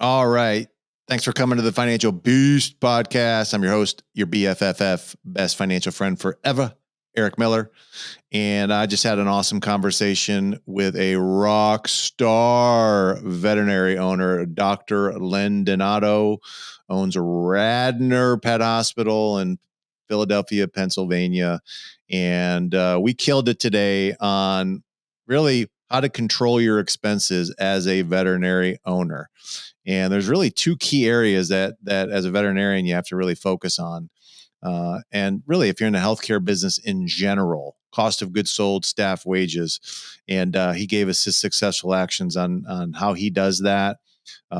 All right. Thanks for coming to the Financial Boost podcast. I'm your host, your BFFF, best financial friend forever, Eric Miller. And I just had an awesome conversation with a rock star veterinary owner, Dr. Len Donato, owns Radnor Pet Hospital in Philadelphia, Pennsylvania. And we killed it today on really how to control your expenses as a veterinary owner. And there's really two key areas that as a veterinarian, you have to really focus on. And really, if you're in the healthcare business in general, cost of goods sold, staff wages. And he gave us his successful actions on how he does that.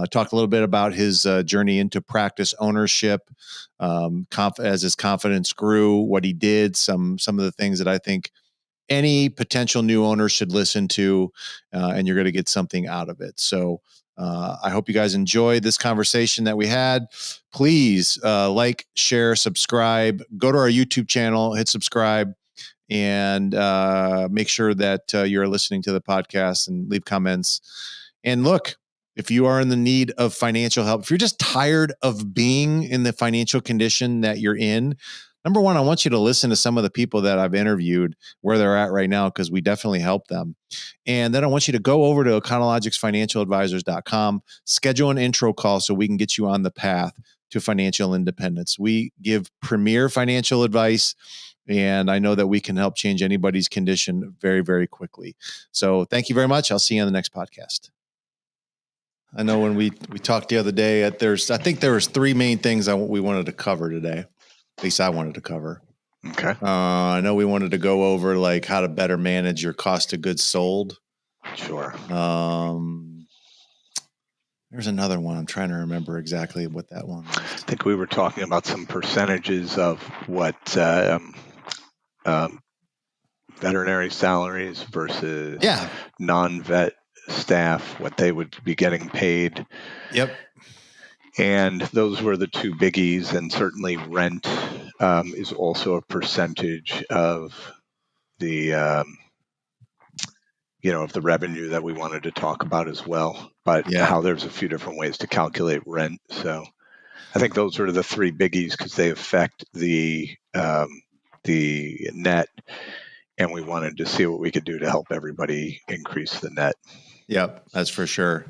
Talked a little bit about his journey into practice ownership, as his confidence grew, what he did, some of the things that I think any potential new owner should listen to, and you're going to get something out of it. So I hope you guys enjoyed this conversation that we had. Please like, share, subscribe. Go to our YouTube channel, hit subscribe, and make sure that you're listening to the podcast and leave comments. And look, if you are in the need of financial help, if you're just tired of being in the financial condition that you're in, number one, I want you to listen to some of the people that I've interviewed where they're at right now, because we definitely help them. And then I want you to go over to econologicsfinancialadvisors.com, schedule an intro call so we can get you on the path to financial independence. We give premier financial advice, and I know that we can help change anybody's condition very, very quickly. So thank you very much. I'll see you on the next podcast. I know when we talked the other day, I think there was three main things we wanted to cover today. At least I wanted to cover. Okay. I know we wanted to go over like how to better manage your cost of goods sold. Sure. There's another one. I'm trying to remember exactly what that one was. I think we were talking about some percentages of what veterinary salaries versus non-vet staff, what they would be getting paid. Yep. And those were the two biggies. And certainly rent is also a percentage of the of the revenue that we wanted to talk about as well, but how there's a few different ways to calculate rent. So I think those are the three biggies because they affect the net, and we wanted to see what we could do to help everybody increase the net. Yep, that's for sure.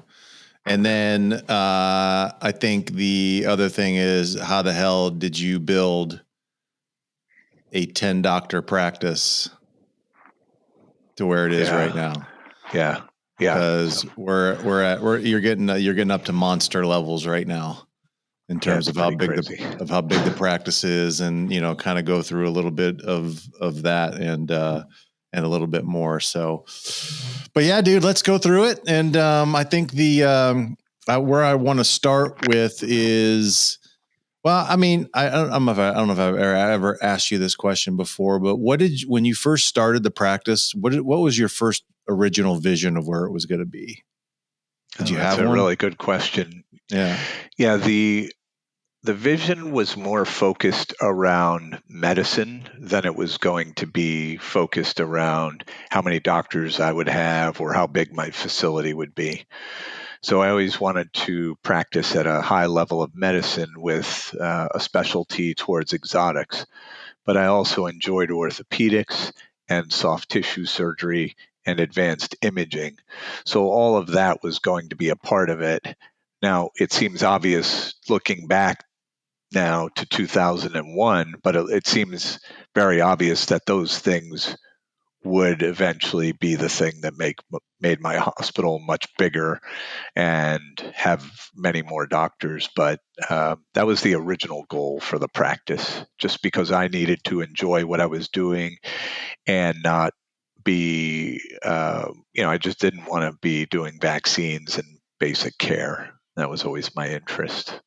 And then I think the other thing is, how the hell did you build a 10 doctor practice to where it is right now? Yeah. Because you're getting up to monster levels right now in terms of how big the practice is, and kind of go through a little bit of that and a little bit more. So, but yeah, dude, let's go through it. And I think the where I want to start with is, well, I mean, I don't know if I've ever asked you this question before, but when you first started the practice, what was your first original vision of where it was going to be? Did you have one? That's a really good question. Yeah. The vision was more focused around medicine than it was going to be focused around how many doctors I would have or how big my facility would be. So I always wanted to practice at a high level of medicine with a specialty towards exotics. But I also enjoyed orthopedics and soft tissue surgery and advanced imaging. So all of that was going to be a part of it. Now, it seems obvious looking back now to 2001, but it seems very obvious that those things would eventually be the thing that made my hospital much bigger and have many more doctors. But that was the original goal for the practice, just because I needed to enjoy what I was doing and not be, I just didn't want to be doing vaccines and basic care. That was always my interest.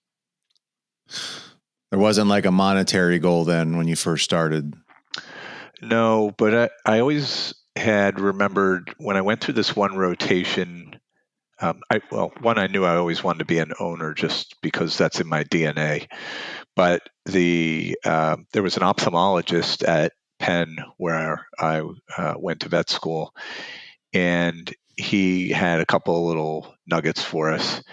There wasn't like a monetary goal then when you first started? No, but I always had remembered when I went through this one rotation. I knew I always wanted to be an owner just because that's in my DNA. But there was an ophthalmologist at Penn where I went to vet school, and he had a couple of little nuggets for us.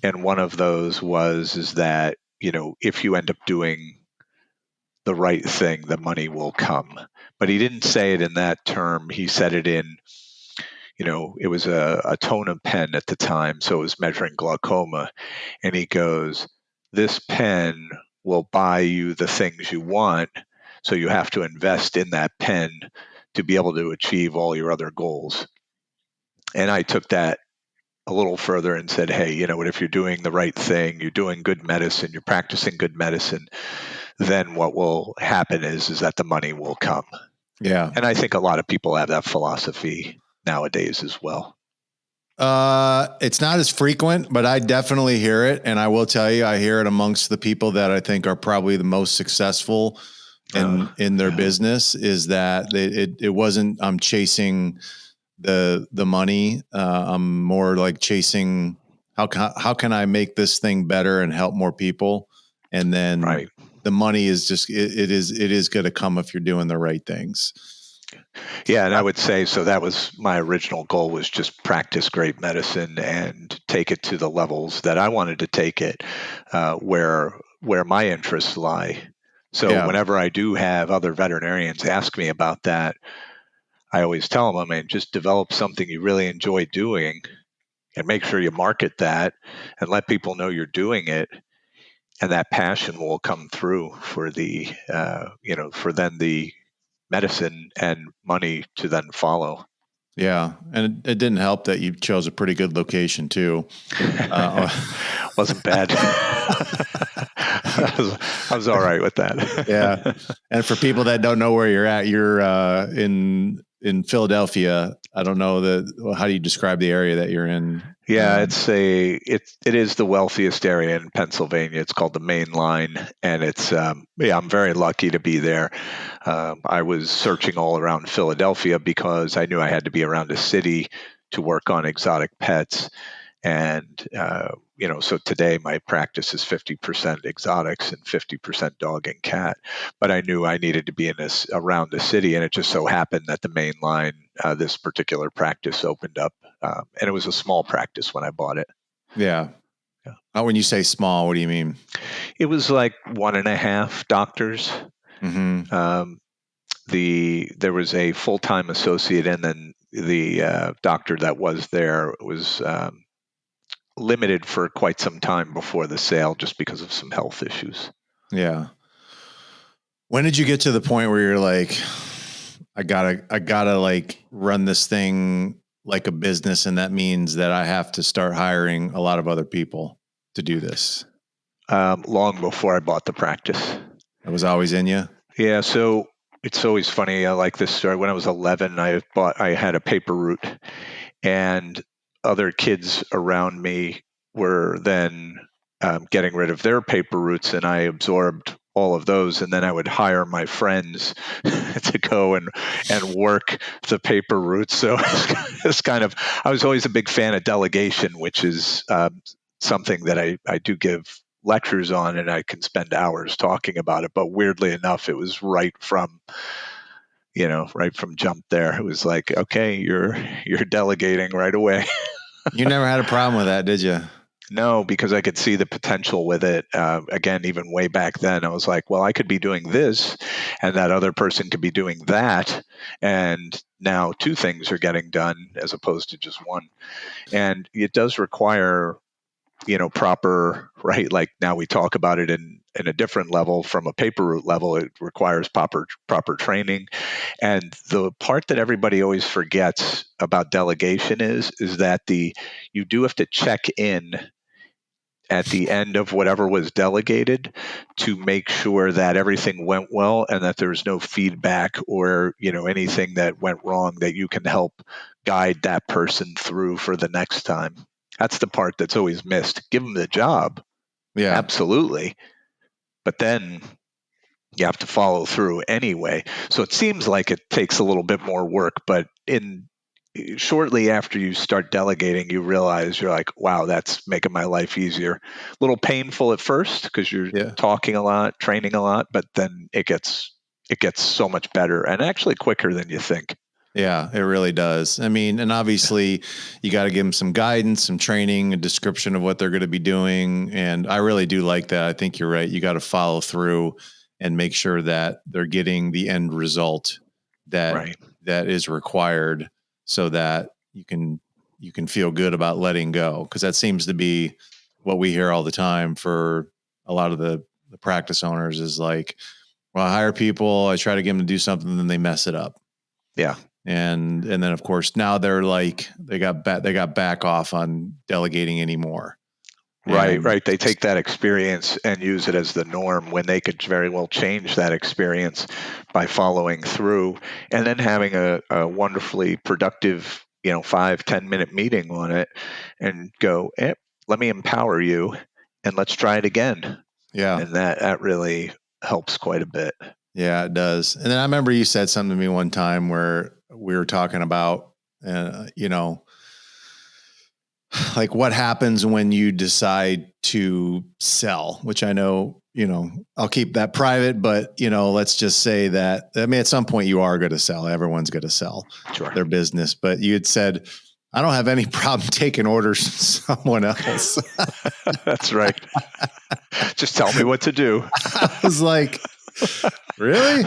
And one of those is that, if you end up doing the right thing, the money will come. But he didn't say it in that term. He said it in, it was a tone pen at the time, so it was measuring glaucoma. And he goes, this pen will buy you the things you want, so you have to invest in that pen to be able to achieve all your other goals. And I took that a little further and said, hey, you know what, if you're doing the right thing, you're doing good medicine, you're practicing good medicine, then what will happen is that the money will come. Yeah. And I think a lot of people have that philosophy nowadays as well. It's not as frequent, but I definitely hear it. And I will tell you, I hear it amongst the people that I think are probably the most successful in their business, is that it wasn't, I'm chasing the money. I'm more like chasing, how can I make this thing better and help more people? And then Right. the money is just, it is going to come if you're doing the right things. Yeah, and I would say, so that was my original goal, was just practice great medicine and take it to the levels that I wanted to take it, where my interests lie. So Yeah. whenever I do have other veterinarians ask me about that, I always tell them, I mean, just develop something you really enjoy doing and make sure you market that and let people know you're doing it. And that passion will come through for the, for then the medicine and money to then follow. Yeah. And it didn't help that you chose a pretty good location too. Wasn't bad. I was all right with that. Yeah. And for people that don't know where you're at, you're in Philadelphia. I don't know how do you describe the area that you're in? Yeah, it is the wealthiest area in Pennsylvania. It's called the Main Line, and I'm very lucky to be there. I was searching all around Philadelphia because I knew I had to be around a city to work on exotic pets. And, so today my practice is 50% exotics and 50% dog and cat. But I knew I needed to be around the city. And it just so happened that the Main Line, this particular practice opened up. And it was a small practice when I bought it. Yeah. When you say small, what do you mean? It was like 1.5 doctors. Mm-hmm. There was a full-time associate, and then the doctor that was there was limited for quite some time before the sale, just because of some health issues. Yeah. When did you get to the point where you're like, I gotta like run this thing like a business, and that means that I have to start hiring a lot of other people to do this? Long before I bought the practice. It was always in you? Yeah, so it's always funny. I like this story. When I was 11, I had a paper route, and other kids around me were then getting rid of their paper routes, and I absorbed all of those, and then I would hire my friends to go and work the paper routes. So it's I was always a big fan of delegation, which is something that I do give lectures on, and I can spend hours talking about it. But weirdly enough, it was right from jump there. It was like, okay, you're delegating right away. You never had a problem with that, did you? No, because I could see the potential with it. Again, even way back then, I was like, well, I could be doing this, and that other person could be doing that. And now two things are getting done as opposed to just one. And it does require, proper, right? Like now we talk about it in a different level, from a paper route level. It requires proper training. And the part that everybody always forgets about delegation is that you do have to check in at the end of whatever was delegated to make sure that everything went well and that there's no feedback or anything that went wrong, that you can help guide that person through for the next time. That's the part that's always missed. Give them the job, Yeah. absolutely, but then you have to follow through anyway. So it seems like it takes a little bit more work, but shortly after you start delegating, you realize you're like, wow, that's making my life easier. A little painful at first because you're talking a lot, training a lot, but then it gets so much better and actually quicker than you think. Yeah, it really does. I mean, and obviously you got to give them some guidance, some training, a description of what they're going to be doing. And I really do like that. I think you're right. You got to follow through and make sure that they're getting the end result that Right. that is required so that you can feel good about letting go. Cause that seems to be what we hear all the time for a lot of the practice owners is like, well, I hire people, I try to get them to do something, and then they mess it up. Yeah. And then of course now they're like they got back off on delegating anymore. Right, And right. They take that experience and use it as the norm when they could very well change that experience by following through and then having a wonderfully productive, 5-10 minute meeting on it and go, let me empower you and let's try it again. yeah, And that really helps quite a bit. yeah, it does. And then I remember you said something to me one time where we were talking about, you know, like what happens when you decide to sell, which I know, I'll keep that private, but let's just say that, I mean, at some point you are going to sell. Everyone's going to sell Sure. their business, but you had said, I don't have any problem taking orders from someone else. That's right. Just tell me what to do. I was like, really?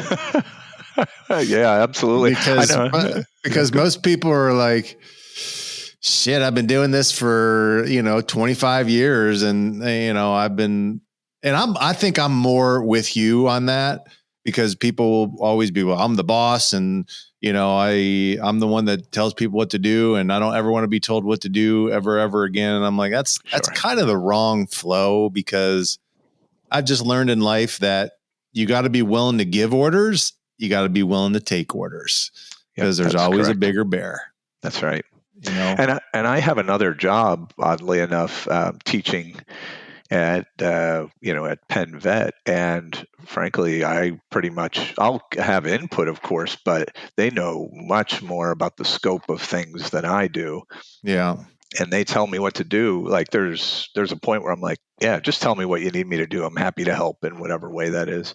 Yeah, absolutely. I know. Because most people are like, shit, I've been doing this for, 25 years and I think I'm more with you on that because people will always be, well, I'm the boss and I'm the one that tells people what to do and I don't ever want to be told what to do ever again. And I'm like, that's kind of the wrong flow because I've just learned in life that you got to be willing to give orders. You got to be willing to take orders because there's always correct. a bigger bear. That's right. And I have another job, oddly enough, teaching at at Penn Vet, and frankly, I'll have input, of course, but they know much more about the scope of things than I do. Yeah. And they tell me what to do. Like there's a point where I'm like, yeah, just tell me what you need me to do. I'm happy to help in whatever way that is.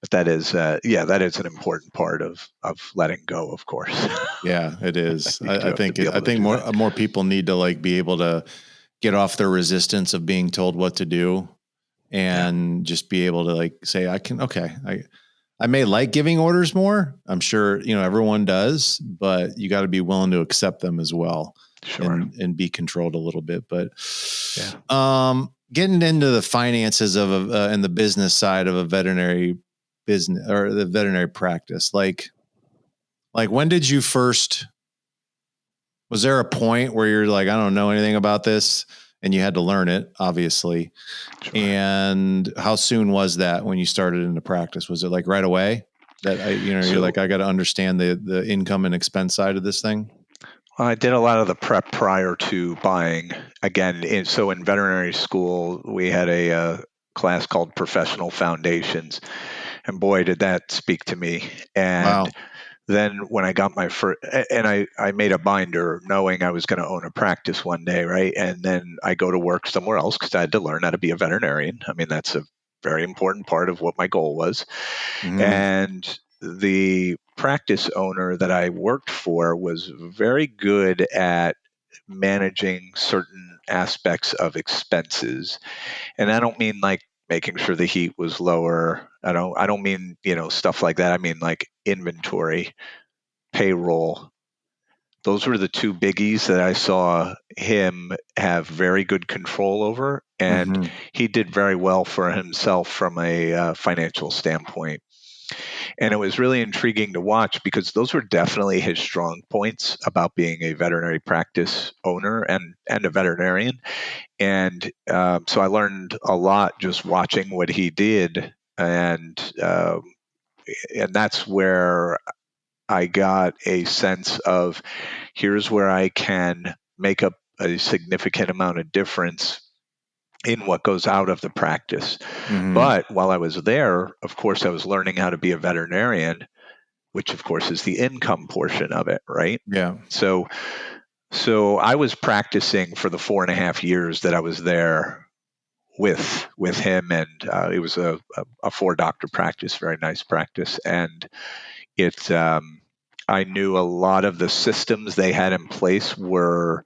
But that is an important part of letting go, of course. Yeah, it is. I think that. more people need to like be able to get off their resistance of being told what to do and just be able to like say, I may like giving orders more. I'm sure, everyone does, but you got to be willing to accept them as well. Sure. And be controlled a little bit. But getting into the finances of and the business side of a veterinary business or the veterinary practice, like when did you first, was there a point where you're like, I don't know anything about this and you had to learn it, obviously. Sure. And how soon was that when you started into practice? Was it like right away that you're like, I got to understand the income and expense side of this thing? I did a lot of the prep prior to buying. Again, in veterinary school, we had a class called Professional Foundations, and boy, did that speak to me. And Wow. then when I got my first, and I made a binder knowing I was going to own a practice one day, right? And then I go to work somewhere else because I had to learn how to be a veterinarian. I mean, that's a very important part of what my goal was. Mm-hmm. And the practice owner that I worked for was very good at managing certain aspects of expenses. And I don't mean like making sure the heat was lower. I don't mean, stuff like that. I mean like inventory, payroll. Those were the two biggies that I saw him have very good control over. And he did very well for himself from a financial standpoint. And it was really intriguing to watch because those were definitely his strong points about being a veterinary practice owner and a veterinarian. And so I learned a lot just watching what he did. And that's where I got a sense of here's where I can make up a significant amount of difference in what goes out of the practice. But while I was there, of course, I was learning how to be a veterinarian, which of course is the income portion of it, right? Yeah. So I was practicing for the 4.5 years that I was there with him, and it was a 4-doctor practice, very nice practice, and it I knew a lot of the systems they had in place were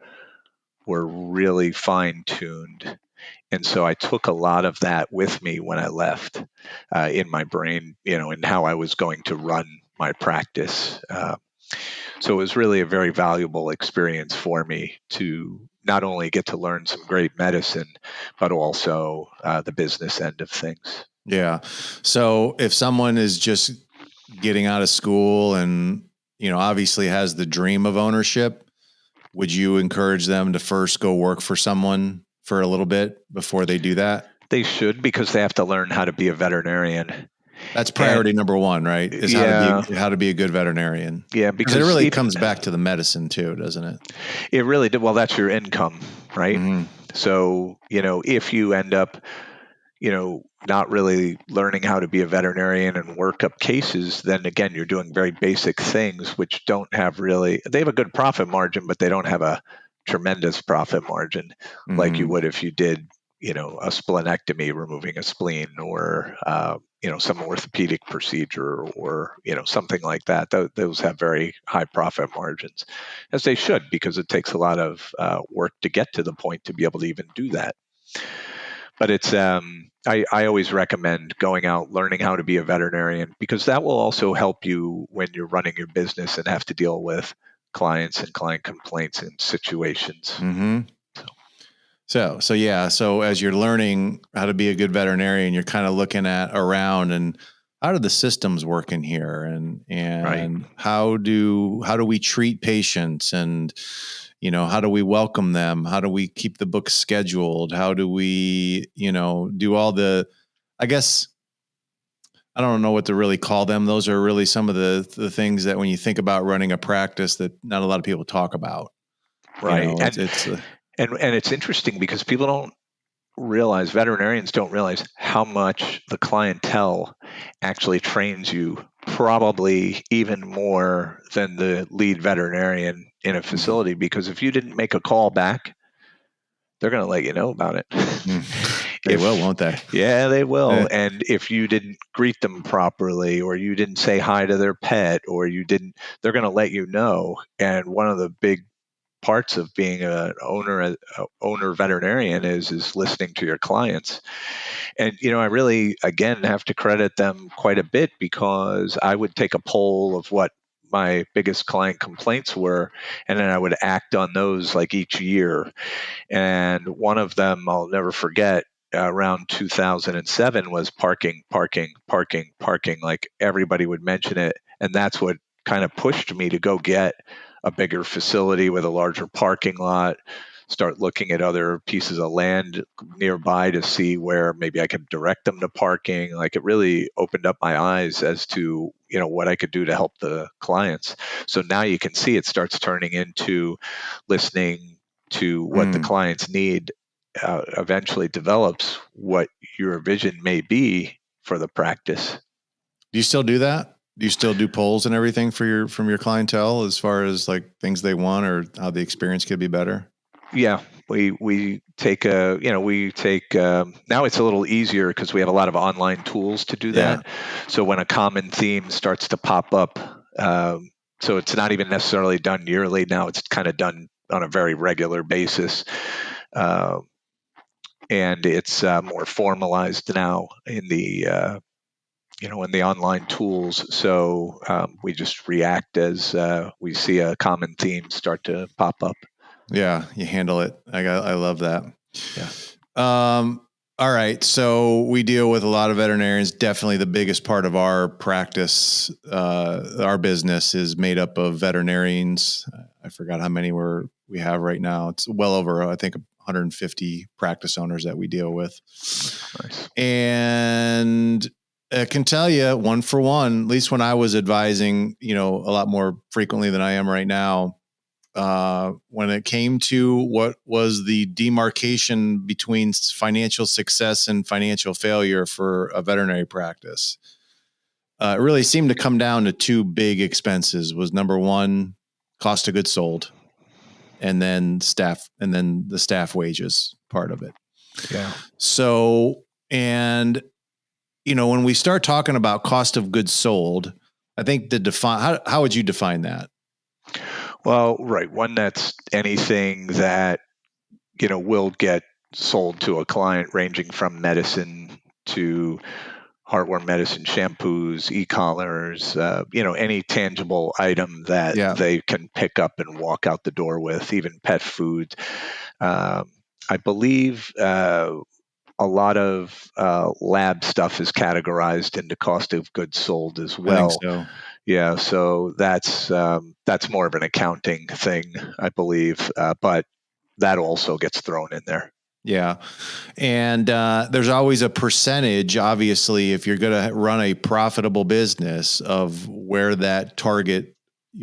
really fine-tuned. And so I took a lot of that with me when I left in my brain, and how I was going to run my practice. So it was really a very valuable experience for me to not only get to learn some great medicine, but also the business end of things. Yeah. So if someone is just getting out of school and, obviously has the dream of ownership, would you encourage them to first go work for someone for a little bit before they do that? They should, because they have to learn how to be a veterinarian. That's And priority number one, right? Is how to be a good veterinarian. Yeah, Because it because really comes back to the medicine too, doesn't it? it really did. Well, that's your income, right? Mm-hmm. So, if you end up, not really learning how to be a veterinarian and work up cases, then again, you're doing very basic things which don't have they have a good profit margin, but they don't have a tremendous profit margin like you Mm-hmm. would if you did, a splenectomy, removing a spleen, or, some orthopedic procedure, or, something like that. Those have very high profit margins, as they should, because it takes a lot of work to get to the point to be able to even do that. But I always recommend going out, learning how to be a veterinarian, because that will also help you when you're running your business and have to deal with clients and client complaints and situations. Mm-hmm. So yeah. So as you're learning how to be a good veterinarian, you're kind of looking at around and how do the systems work in here, and Right. how do we treat patients, and how do we welcome them? How do we keep the book scheduled? How do we, do all the, I guess, I don't know what to really call them. Those are really some of the things that when you think about running a practice that not a lot of people talk about. Right. It's And it's interesting because people don't realize, veterinarians don't realize how much the clientele actually trains you, probably even more than the lead veterinarian in a facility, because if you didn't make a call back, they're going to let you know about it. they will, won't they? Yeah, they will. Eh, And if you didn't greet them properly, or you didn't say hi to their pet, or you didn't, they're going to let you know. And one of the big parts of being an owner veterinarian is listening to your clients. And I really, again, have to credit them quite a bit, because I would take a poll of what my biggest client complaints were, and then I would act on those like each year. And one of them I'll never forget, around 2007, was parking, parking, parking, parking. Like, everybody would mention it. And that's what kind of pushed me to go get a bigger facility with a larger parking lot, start looking at other pieces of land nearby to see where maybe I could direct them to parking. Like, it really opened up my eyes as to, what I could do to help the clients. So now you can see it starts turning into listening to what the clients need, eventually develops what your vision may be for the practice. Do you still do that? Do you still do polls and everything from your clientele as far as like things they want or how the experience could be better? Yeah, we take now it's a little easier because we have a lot of online tools to do Yeah. that. So when a common theme starts to pop up, so it's not even necessarily done yearly now; it's kind of done on a very regular basis. Uh, and it's more formalized now in the in the online tools. So we just react as we see a common theme start to pop up. Yeah, you handle it. I love that. Yeah. All right. So we deal with a lot of veterinarians. Definitely the biggest part of our practice, our business is made up of veterinarians. I forgot how many we have right now. It's well over, I think, 150 practice owners that we deal with. Nice. And I can tell you one for one, at least when I was advising, a lot more frequently than I am right now, when it came to what was the demarcation between financial success and financial failure for a veterinary practice, it really seemed to come down to two big expenses. Was number one, cost of goods sold, and then the staff wages part of it. Yeah. So, and when we start talking about cost of goods sold, I think to define, how would you define that? Well, right. One, that's anything that, will get sold to a client, ranging from medicine to heartworm medicine, shampoos, e-collars, any tangible item that Yeah. they can pick up and walk out the door with, even pet food. I believe a lot of lab stuff is categorized into cost of goods sold as I think well. so. Yeah, so that's more of an accounting thing, I believe, but that also gets thrown in there. Yeah. And there's always a percentage, obviously, if you're going to run a profitable business, of where that target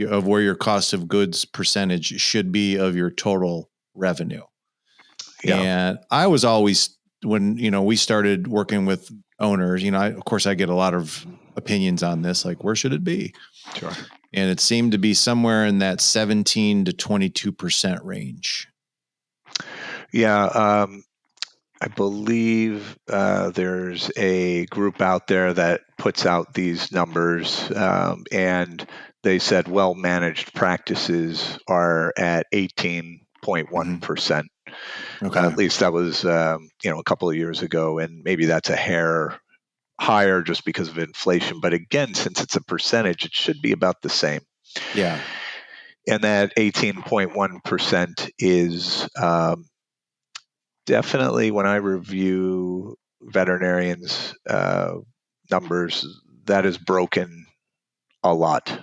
of where your cost of goods percentage should be of your total revenue. Yeah, And I was always, when, we started working with owners, of course, I get a lot of opinions on this, like, where should it be? sure. And it seemed to be somewhere in that 17 to 22% range. Yeah, I believe there's a group out there that puts out these numbers, and they said well-managed practices are at 18.1%. Okay. At least that was, a couple of years ago, and maybe that's a hair higher just because of inflation. But again, since it's a percentage, it should be about the same. Yeah. And that 18.1% is definitely, when I review veterinarians' numbers, that is broken a lot.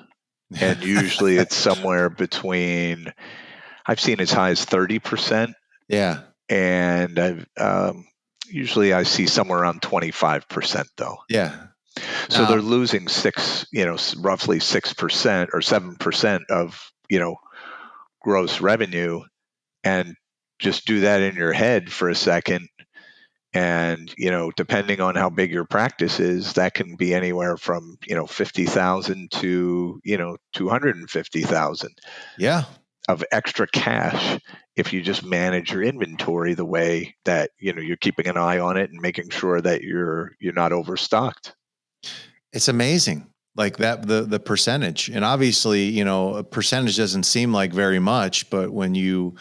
And usually it's somewhere between, I've seen as high as 30%. Yeah. And usually I see somewhere around 25%, though. Yeah. So Now, they're losing roughly 6% or 7% of, gross revenue. And just do that in your head for a second. And, depending on how big your practice is, that can be anywhere from, 50,000 to, 250,000 yeah. of extra cash if you just manage your inventory the way that, you're keeping an eye on it and making sure that you're not overstocked. It's amazing, like that, the percentage. And obviously, a percentage doesn't seem like very much, but when you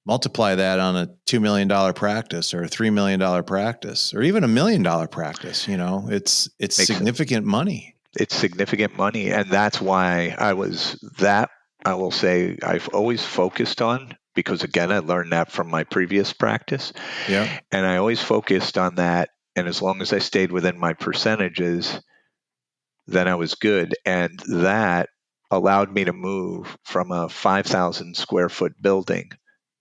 multiply that on a $2 million practice or a $3 million practice or even $1 million practice, it's Makes significant money. It's significant money. And that's why I will say I've always focused on, because again, I learned that from my previous practice. Yeah. And I always focused on that. And as long as I stayed within my percentages, then I was good. And that allowed me to move from a 5,000 square foot building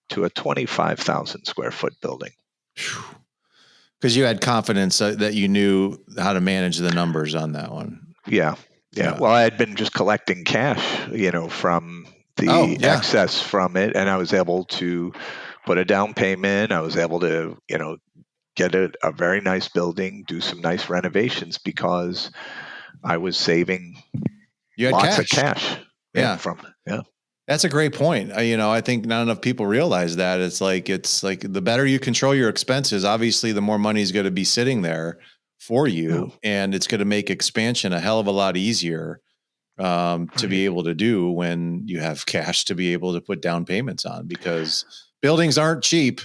to a 25,000 square foot building. Because you had confidence that you knew how to manage the numbers on that one. Yeah. Well, I had been just collecting cash, from the excess from it. And I was able to put a down payment. I was able to, get a very nice building, do some nice renovations, because I was saving You had lots cash. of cash. Yeah. Yeah. That's a great point. I think not enough people realize that. It's like the better you control your expenses, obviously the more money is going to be sitting there for you, and it's going to make expansion a hell of a lot easier to be able to do when you have cash to be able to put down payments on, because buildings aren't cheap.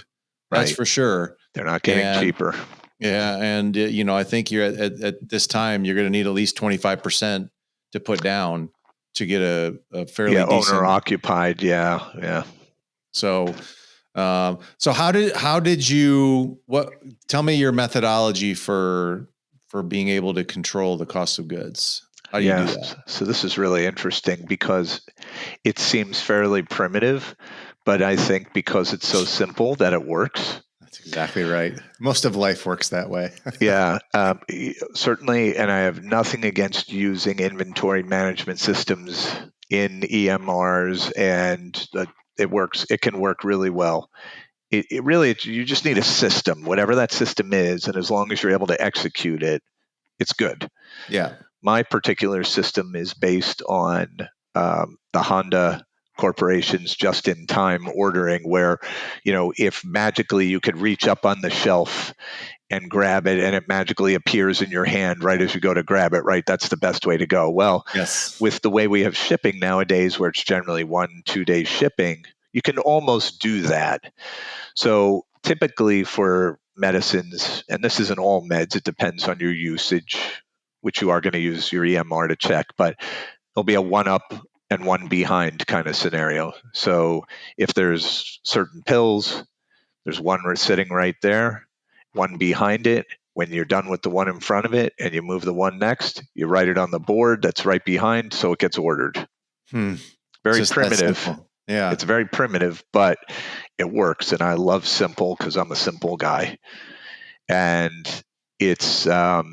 That's for sure. They're not getting cheaper. Yeah. And, I think you're at this time, you're going to need at least 25% to put down to get a fairly decent owner occupied. Yeah. So, so how did you, tell me your methodology for being able to control the cost of goods. How do you do that? So this is really interesting, because it seems fairly primitive, but I think because it's so simple that it works. That's exactly right. Most of life works that way. Yeah, certainly. And I have nothing against using inventory management systems in EMRs, and it works. It can work really well. It really, you just need a system, whatever that system is, and as long as you're able to execute it, it's good. Yeah. My particular system is based on the Honda Corporation's just-in-time ordering, where, if magically you could reach up on the shelf and grab it, and it magically appears in your hand right as you go to grab it, right? That's the best way to go. Well, Yes. with the way we have shipping nowadays, where it's generally 1-2 day shipping, you can almost do that. So typically for medicines, and this isn't all meds, it depends on your usage, which you are going to use your EMR to check, but there'll be a one up and one behind kind of scenario. So if there's certain pills, there's one sitting right there, one behind it. When you're done with the one in front of it and you move the one next, you write it on the board that's right behind, so it gets ordered. Very Just that primitive. simple. Yeah. It's very primitive, but it works. And I love simple because I'm a simple guy. And it's, do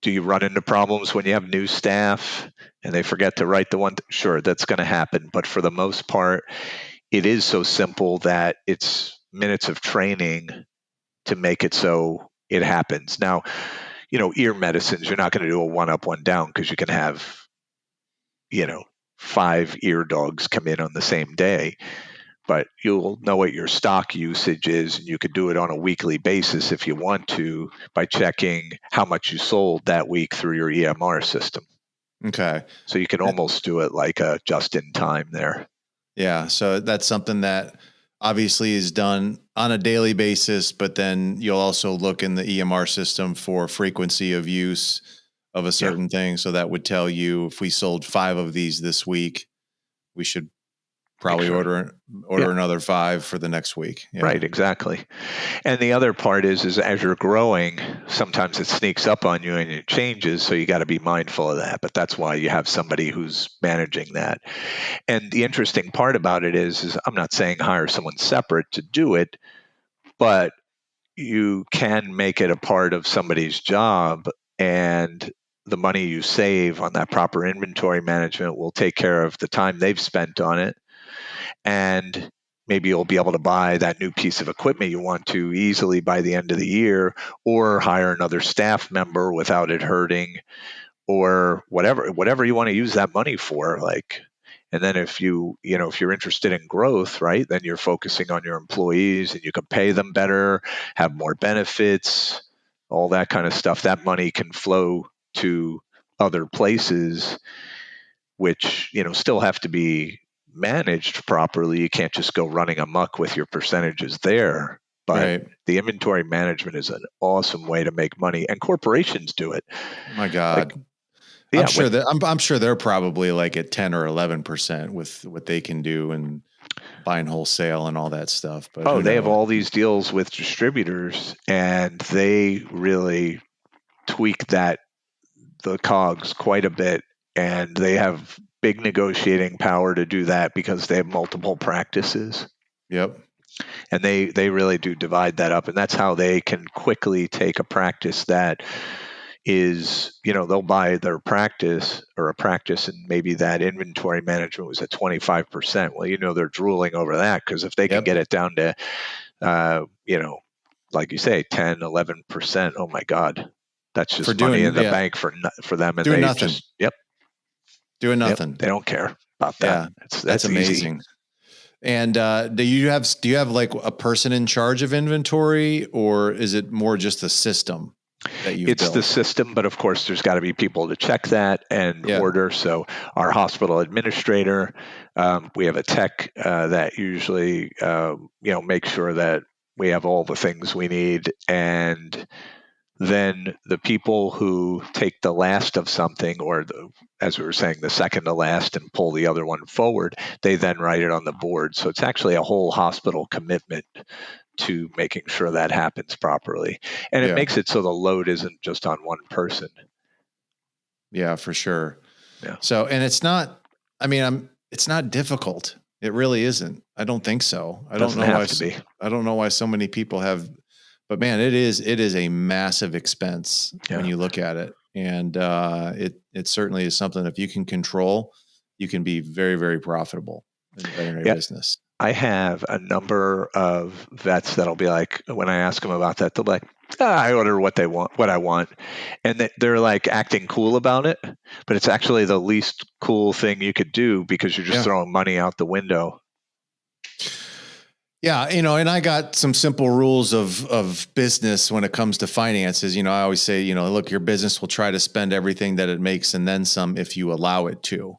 you run into problems when you have new staff and they forget to write the one? Sure, that's going to happen. But for the most part, it is so simple that it's minutes of training to make it so it happens. Now, ear medicines, you're not going to do a one up, one down because you can have, 5 ear dogs come in on the same day. But you'll know what your stock usage is, and you could do it on a weekly basis if you want to by checking how much you sold that week through your EMR system. Okay. So you can almost do it like a just in time there. Yeah. So that's something that obviously is done on a daily basis, but then you'll also look in the EMR system for frequency of use of a certain thing. So that would tell you if we sold 5 of these this week, we should probably order another 5 for the next week. Yeah. Right, exactly. And the other part is as you're growing, sometimes it sneaks up on you and it changes, so you got to be mindful of that. But that's why you have somebody who's managing that. And the interesting part about it is I'm not saying hire someone separate to do it, but you can make it a part of somebody's job, and the money you save on that proper inventory management will take care of the time they've spent on it. And maybe you'll be able to buy that new piece of equipment you want to easily by the end of the year, or hire another staff member without it hurting, or whatever you want to use that money for. And then if you're interested in growth, right, then you're focusing on your employees and you can pay them better, have more benefits, all that kind of stuff. That money can flow to other places, which, still have to be managed properly. You can't just go running amok with your percentages there. But the inventory management is an awesome way to make money, and corporations do it. My God. I'm sure they're probably like at 10 or 11% with what they can do and buying wholesale and all that stuff. But they have all these deals with distributors, and they really tweak the COGS quite a bit, and they have big negotiating power to do that because they have multiple practices. Yep. And they really do divide that up, and that's how they can quickly take a practice that is, they'll buy their practice or a practice, and maybe that inventory management was at 25%. Well, they're drooling over that, because if they can get it down to, like you say, 10, 11%, oh my God, that's just money in the bank for them. And doing nothing. Doing nothing. Yep, they don't care about that. That's amazing. Easy. And do you have like a person in charge of inventory, or is it more just a system that you've built? It's the system, but of course there's got to be people to check that and order. So our hospital administrator, we have a tech that usually makes sure that we have all the things we need, and then the people who take the last of something, or as we were saying, the second to last, and pull the other one forward, they then write it on the board. So it's actually a whole hospital commitment to making sure that happens properly. And it makes it so the load isn't just on one person. Yeah, for sure. Yeah. So, and it's not difficult. It really isn't. I don't think so. I don't know why so many people have, but man, it is a massive expense when you look at it. And it certainly is something, if you can control, you can be very, very profitable in the veterinary business. I have a number of vets that'll be like, when I ask them about that, they'll be like, I order what I want. And they're like acting cool about it, but it's actually the least cool thing you could do, because you're just throwing money out the window. Yeah, and I got some simple rules of business when it comes to finances. I always say, look, your business will try to spend everything that it makes and then some if you allow it to.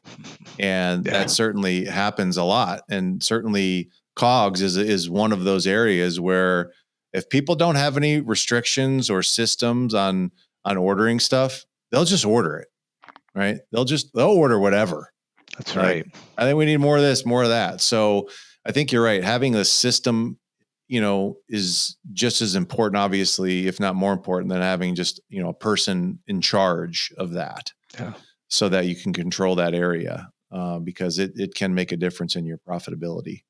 And Yeah. that certainly happens a lot. And certainly COGS is one of those areas where if people don't have any restrictions or systems on ordering stuff, they'll just order it, right? They'll order whatever. That's Like, right. I think we need more of this, more of that. So I think you're right. Having a system, is just as important, obviously, if not more important than having just, a person in charge of that. Yeah. So that you can control that area, because it can make a difference in your profitability.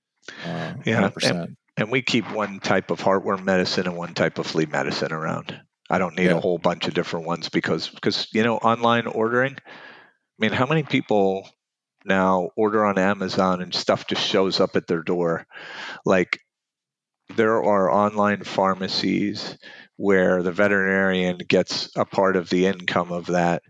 100%. And we keep one type of heartworm medicine and one type of flea medicine around. I don't need a whole bunch of different ones because online ordering. I mean, how many people now order on Amazon and stuff just shows up at their door? Like, there are online pharmacies where the veterinarian gets a part of the income of that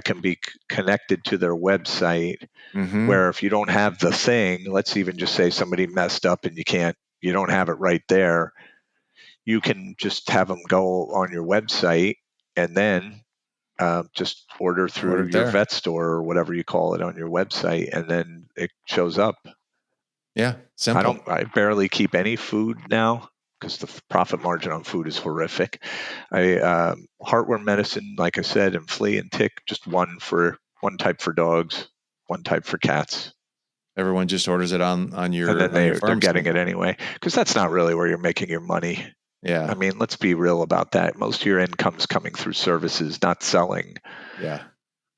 can be connected to their website. Mm-hmm. Where if you don't have the thing, let's even just say somebody messed up and you don't have it right there, you can just have them go on your website and then just order through your vet store or whatever you call it on your website, and then it shows up. Yeah, simple. I barely keep any food now because the profit margin on food is horrific. Heartworm medicine, like I said, and flea and tick, just one type for dogs, one type for cats. Everyone just orders it on your, and then on your they're getting site. it anyway, because that's not really where you're making your money. Yeah. I mean, let's be real about that. Most of your income's coming through services, not selling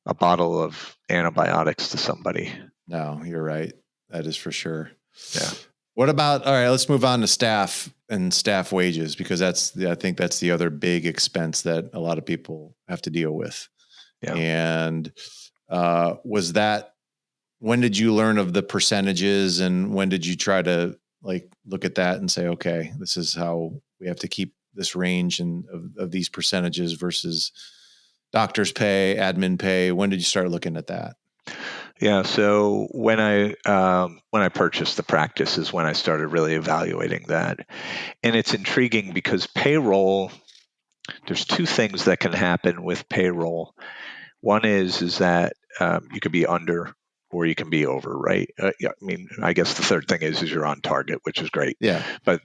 a bottle of antibiotics to somebody. No, you're right. That is for sure. Yeah. What about, all right, let's move on to staff and staff wages, because I think that's the other big expense that a lot of people have to deal with. Yeah. And when did you learn of the percentages, and when did you try to look at that and say, okay, this is how we have to keep this range and of these percentages versus doctors' pay, admin pay? When did you start looking at that? Yeah, so when I purchased the practice is when I started really evaluating that. And it's intriguing because payroll, there's two things that can happen with payroll. One is that you could be under or you can be over, right? Yeah, I mean, I guess the third thing is you're on target, which is great. Yeah. But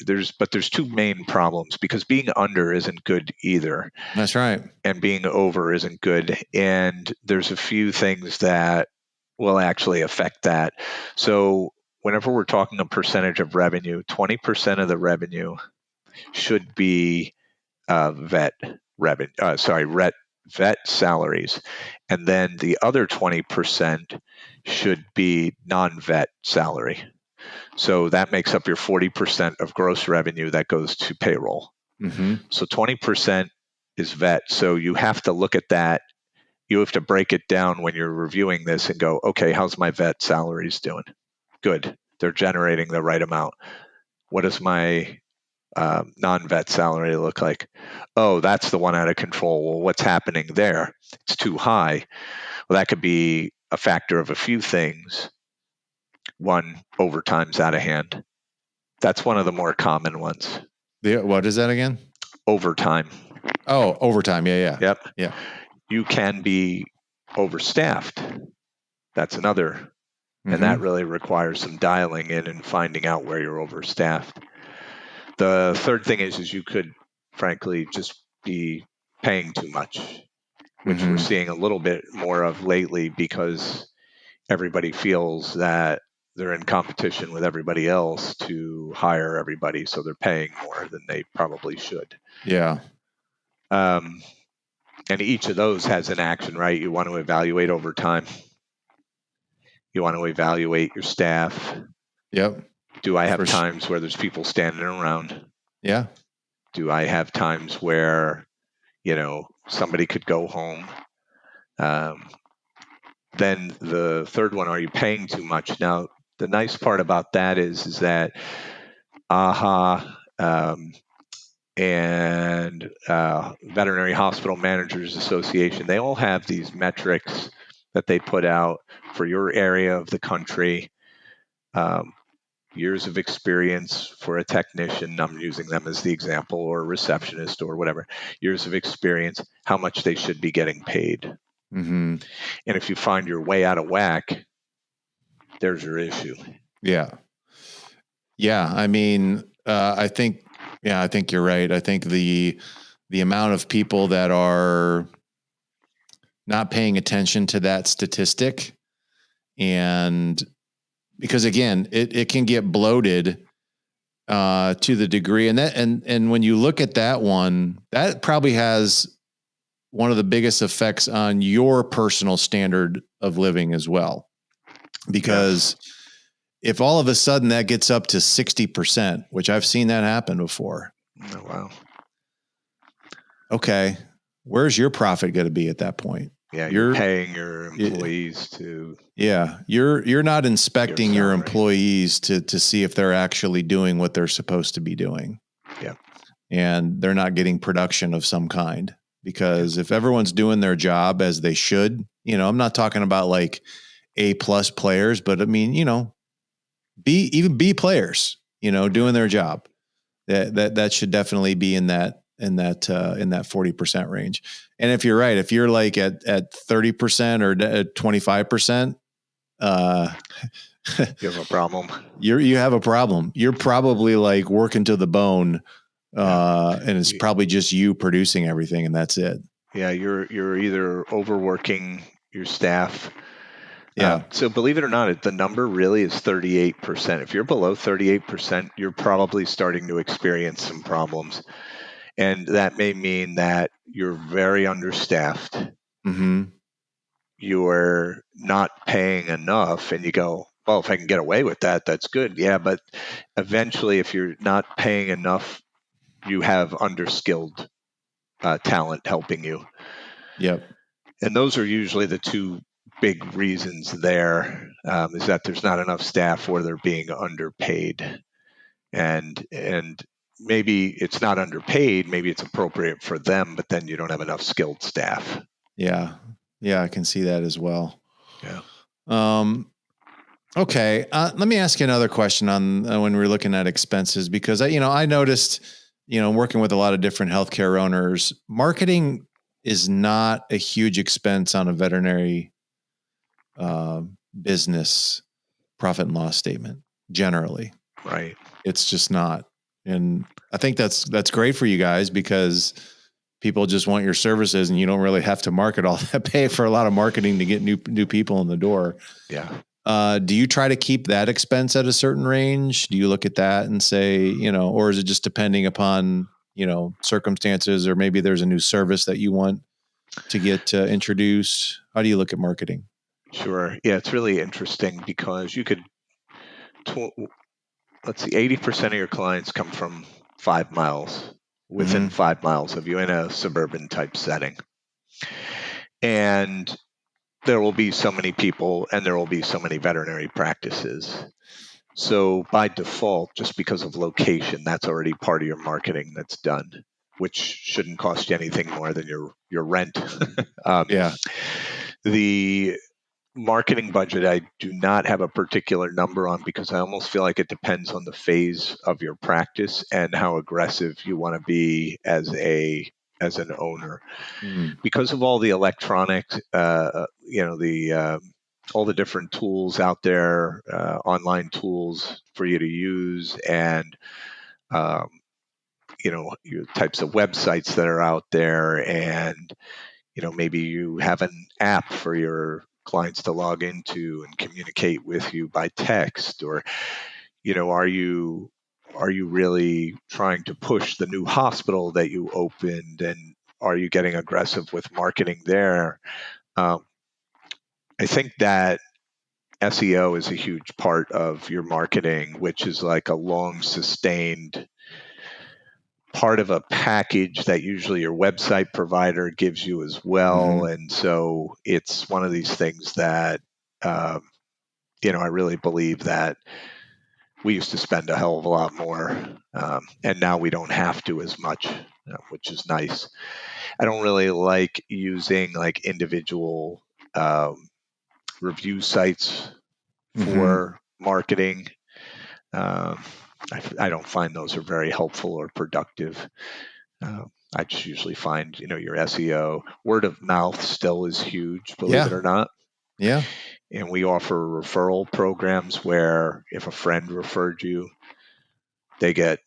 there's two main problems, because being under isn't good either. That's right. And being over isn't good. And there's a few things that will actually affect that. So whenever we're talking a percentage of revenue, 20% of the revenue should be vet salaries, and then the other 20% should be non-vet salary. So that makes up your 40% of gross revenue that goes to payroll. Mm-hmm. So 20% is vet. So you have to look at that. You have to break it down when you're reviewing this and go, okay, how's my vet salaries doing? Good. They're generating the right amount. What does my non-vet salary look like? Oh, that's the one out of control. Well, what's happening there? It's too high. Well, that could be a factor of a few things. One, overtime's out of hand. That's one of the more common ones. What is that again? Overtime. Oh, overtime. Yeah. Yep. Yeah. You can be overstaffed. That's another. Mm-hmm. And that really requires some dialing in and finding out where you're overstaffed. The third thing is you could, frankly, just be paying too much, which we're seeing a little bit more of lately, because everybody feels that they're in competition with everybody else to hire everybody, so they're paying more than they probably should. Yeah. And each of those has an action, right? You want to evaluate overtime. You want to evaluate your staff. Yep. Do I have times where there's people standing around? Yeah. Do I have times where, somebody could go home? Then the third one, are you paying too much? Now, the nice part about that is that AHA and Veterinary Hospital Managers Association, they all have these metrics that they put out for your area of the country. years of experience for a technician, I'm using them as the example, or a receptionist or whatever, years of experience, how much they should be getting paid. Mm-hmm. And if you find you're way out of whack, there's your issue. Yeah. Yeah. I mean, I think you're right. I think the amount of people that are not paying attention to that statistic, and because again, it can get bloated to the degree, and when you look at that one, that probably has one of the biggest effects on your personal standard of living as well. Because if all of a sudden that gets up to 60%, which I've seen that happen before. Oh, wow. Okay. Where's your profit going to be at that point? Yeah, you're paying your employees to. Yeah, you're not inspecting your employees to see if they're actually doing what they're supposed to be doing. Yeah. And they're not getting production of some kind, because if everyone's doing their job as they should, I'm not talking about like A+ players, but I mean, B players, doing their job. That should definitely be in that 40% range. And if you're right, if you're like at 30% or 25%, you have a problem. You have a problem. You're probably like working to the bone, and it's probably just you producing everything, and that's it. Yeah, you're either overworking your staff. Yeah. So believe it or not, the number really is 38%. If you're below 38%, you're probably starting to experience some problems. And that may mean that you're very understaffed. Mm-hmm. You're not paying enough, and you go, well, if I can get away with that, that's good. Yeah, but eventually, if you're not paying enough, you have underskilled talent helping you. Yep. And those are usually the two big reasons there, is that there's not enough staff or they're being underpaid. And maybe it's not underpaid, maybe it's appropriate for them, but then you don't have enough skilled staff. Yeah. Yeah, I can see that as well. Yeah. Okay. Let me ask you another question on when we're looking at expenses, because I noticed, working with a lot of different healthcare owners, marketing is not a huge expense on a veterinary business profit and loss statement generally. Right. It's just not. And I think that's great for you guys, because people just want your services and you don't really have to market all that, pay for a lot of marketing to get new people in the door. Yeah. Do you try to keep that expense at a certain range? Do you look at that and say, or is it just depending upon, circumstances, or maybe there's a new service that you want to get introduced? How do you look at marketing? Sure. Yeah, it's really interesting because you could, let's see, 80% of your clients come from 5 miles, within 5 miles of you, in a suburban type setting. And there will be so many people and there will be so many veterinary practices. So by default, just because of location, that's already part of your marketing that's done, which shouldn't cost you anything more than your rent. Yeah. The marketing budget, I do not have a particular number on, because I almost feel like it depends on the phase of your practice and how aggressive you want to be as an owner. Because of all the electronics, all the different tools out there, online tools for you to use, and your types of websites that are out there, and maybe you have an app for your clients to log into and communicate with you by text, or are you really trying to push the new hospital that you opened, and are you getting aggressive with marketing there? I think that SEO is a huge part of your marketing, which is like a long sustained part of a package that usually your website provider gives you as well. And so it's one of these things that, I really believe that we used to spend a hell of a lot more, and now we don't have to as much, which is nice. I don't really like using like individual review sites for marketing. I don't find those are very helpful or productive. I just usually find, your SEO, word of mouth still is huge, believe it Yeah. or not. Yeah. And we offer referral programs where if a friend referred you, they get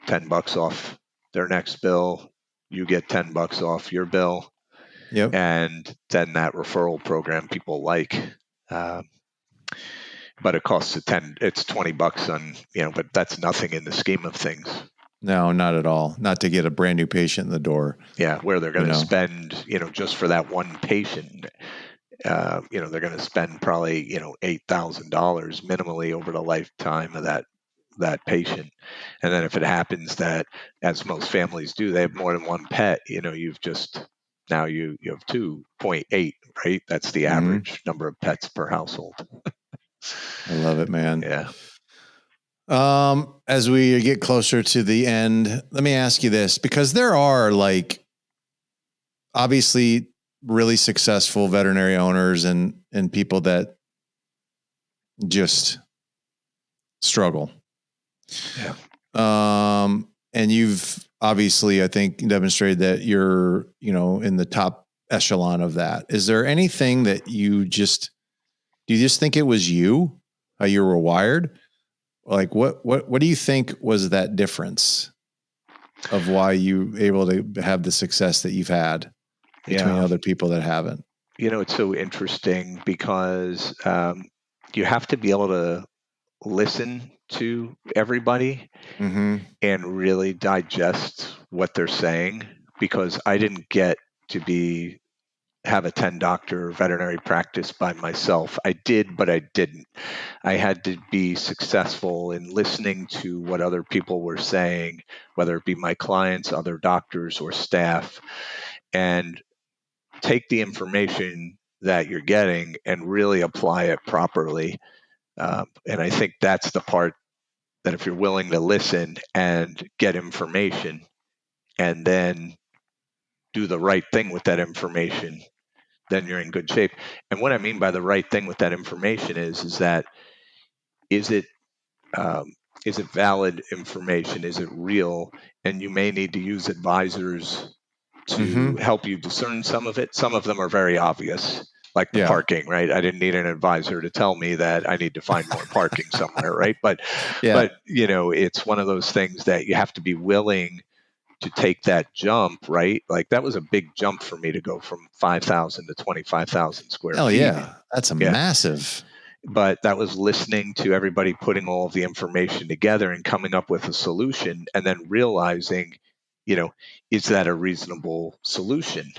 $10 off their next bill. You get $10 off your bill. Yep. And then that referral program people like. But it costs it's $20 on, but that's nothing in the scheme of things. No, not at all. Not to get a brand new patient in the door. Yeah, where they're going to spend, just for that one patient, they're going to spend probably, $8,000 minimally over the lifetime of that patient. And then if it happens that, as most families do, they have more than one pet, now you have 2.8, right? That's the average number of pets per household. I love it, man. Yeah. As we get closer to the end, let me ask you this, because there are obviously really successful veterinary owners and people that just struggle. Yeah. And you've obviously, I think, demonstrated that you're, in the top echelon of that. Is there anything that do you just think it was you, how you were wired? Like what do you think was that difference of why you able to have the success that you've had between other people that haven't? It's so interesting because you have to be able to listen to everybody and really digest what they're saying, because I didn't get to have a 10-doctor veterinary practice by myself. I did, but I didn't. I had to be successful in listening to what other people were saying, whether it be my clients, other doctors, or staff, and take the information that you're getting and really apply it properly. And I think that's the part that, if you're willing to listen and get information and then do the right thing with that information, then you're in good shape. And what I mean by the right thing with that information is that, is it valid information? Is it real? And you may need to use advisors to help you discern some of it. Some of them are very obvious, like the parking, right? I didn't need an advisor to tell me that I need to find more parking somewhere, right? But it's one of those things that you have to be willing to take that jump, right? Like that was a big jump for me to go from 5,000 to 25,000 square feet. Yeah, that's a massive. But that was listening to everybody, putting all of the information together and coming up with a solution, and then realizing, is that a reasonable solution?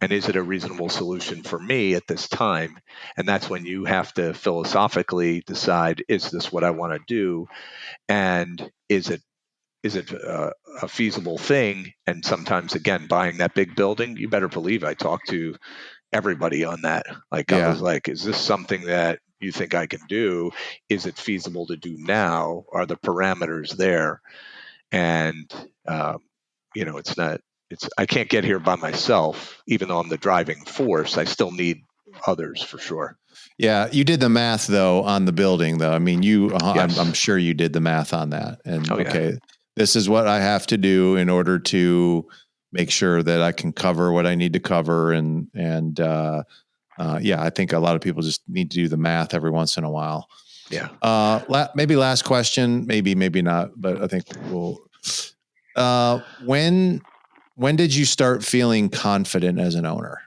And is it a reasonable solution for me at this time? And that's when you have to philosophically decide, is this what I want to do? And is it a feasible thing? And sometimes, again, buying that big building, you better believe I talked to everybody on that. Like, I was like, is this something that you think I can do? Is it feasible to do now? Are the parameters there? And, I can't get here by myself. Even though I'm the driving force, I still need others for sure. Yeah. You did the math though on the building though. I mean, I'm sure you did the math on that. And this is what I have to do in order to make sure that I can cover what I need to cover. I think a lot of people just need to do the math every once in a while. Yeah. Maybe last question, maybe not, but I think when did you start feeling confident as an owner?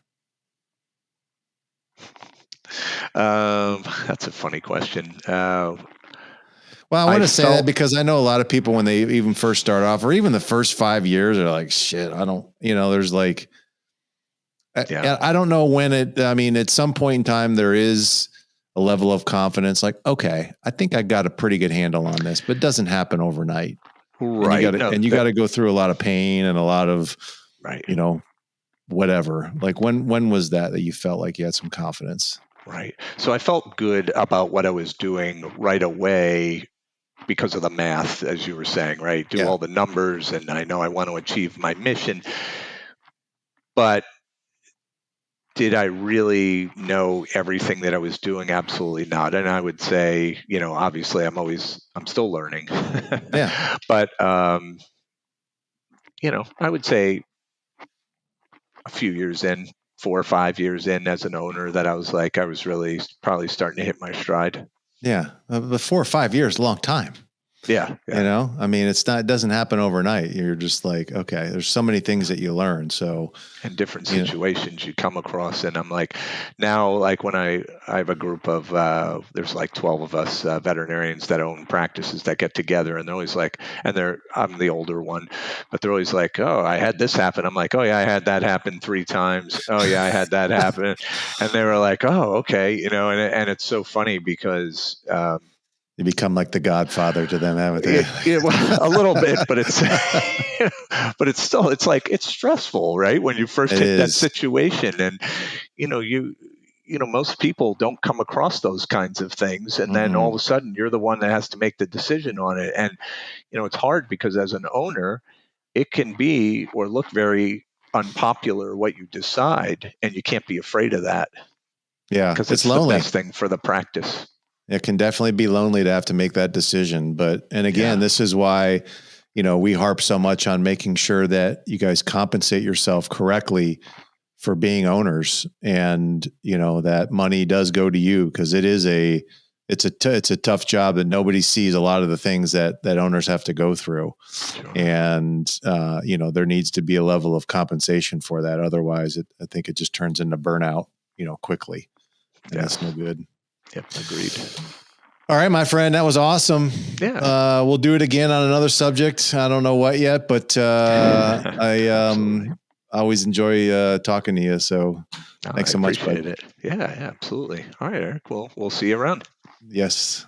That's a funny question. Well, I want to say that because I know a lot of people, when they even first start off, or even the first 5 years, are like, shit, I don't, there's like, I don't know when at some point in time, there is a level of confidence like, okay, I think I got a pretty good handle on this, but it doesn't happen overnight. Right. And you got to go through a lot of pain and a lot of, whatever. Like when was that you felt like you had some confidence? Right. So I felt good about what I was doing right away because of the math, as you were saying, right? Do all the numbers, and I know I want to achieve my mission. But did I really know everything that I was doing? Absolutely not. And I would say, obviously I'm still learning. Yeah. But, I would say a few years in, 4 or 5 years in as an owner, that I was really probably starting to hit my stride. Yeah. But 4 or 5 years, long time. Yeah. I mean, it doesn't happen overnight. You're just like, okay, there's so many things that you learn. So, And different situations you come across. And I'm like, now, like when I have a group of, there's like 12 of us veterinarians that own practices that get together, and they're always like, I'm the older one, but they're always like, oh, I had this happen. I'm like, oh yeah, I had that happen 3 times. Oh yeah, I had that happen. And they were like, oh, okay. And it's so funny because, you become like the godfather to them, haven't they? well, a little bit, but it's it's stressful, right? When you first It hit that is. situation, and most people don't come across those kinds of things, and then all of a sudden you're the one that has to make the decision on it. And it's hard because as an owner, it can be or look very unpopular what you decide, and you can't be afraid of that. Yeah, because it's it's the lonely. best thing for the practice. It can definitely be lonely to have to make that decision. And again, this is why, we harp so much on making sure that you guys compensate yourself correctly for being owners, and, that money does go to you, because it's a tough job that nobody sees a lot of the things that owners have to go through. Sure. And, there needs to be a level of compensation for that. Otherwise, I think it just turns into burnout, quickly. And that's no good. Yep, agreed. All right, my friend, that was awesome. Yeah. We'll do it again on another subject. I don't know what yet, but I always enjoy talking to you. So thanks so much, bud. Appreciate it. Yeah, absolutely. All right, Eric. Well, we'll see you around. Yes.